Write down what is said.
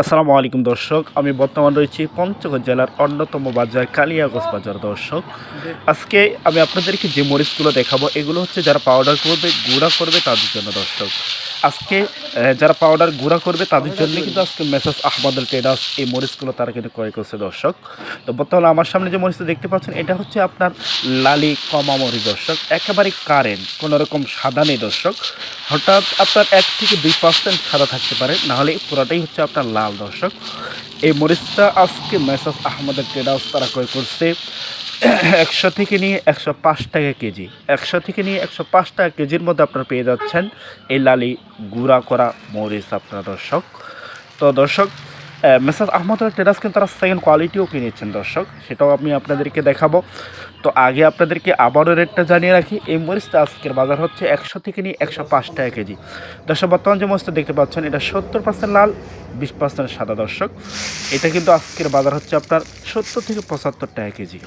আসসালামু আলাইকুম দর্শক, আমি বর্তমান রয়েছি পঞ্চগড় জেলার অন্যতম বাজার কালিয়াগঞ্জ বাজার দর্শক। আজকে আমি আপনাদেরকে যে মরিচগুলো দেখাবো এগুলো হচ্ছে যারা পাউডার করবে গুঁড়া করবে তাদের জন্য দর্শক। আজকে যারা পাউডার গুঁড়া করবে তাদের জন্য কিন্তু আজকে মেসাজ আহমদুল ট্রেডার্স এই মরিচগুলো তারা কিন্তু ক্রয় করছে দর্শক। তো বর্তমানে আমার সামনে যে মরিচটা দেখতে পাচ্ছেন এটা হচ্ছে আপনার লালি কমা মরিচ দর্শক, একেবারে কারেন্ট, কোনো রকম সাদা নেই দর্শক। হঠাৎ আপনার 1-2% সাদা থাকতে পারে, নাহলে পুরোটাই হচ্ছে আপনার লাল দর্শক। এই মরিচটা আজকে মেসাজ আহমদের ট্রেডার্স তারা ক্রয় করছে 100 থেকে নিয়ে 105 টাকা কেজি। 100 থেকে নিয়ে 105 টাকা কেজির মধ্যে আপনারা পেয়ে যাচ্ছেন এই লালি গুঁড়া করা মরিচ আপনারা দর্শক। তো দর্শক, মেসাজ আহমদের ট্রেডার্স কিন্তু তারা সেকেন্ড কোয়ালিটিও কিনেছেন দর্শক, সেটাও আমি আপনাদেরকে দেখাবো। তো আগে আপনাদেরকে আবারও রেটটা জানিয়ে রাখি, এই মরিচটা আজকের বাজার হচ্ছে 100 থেকে নিয়ে 105 টাকা কেজি দর্শক। বর্তমান যে মরিচটা দেখতে পাচ্ছেন এটা 70% লাল, 20% সাদা দর্শক। এটা কিন্তু আজকের বাজার হচ্ছে আপনার 70 থেকে 75 টাকা কেজি।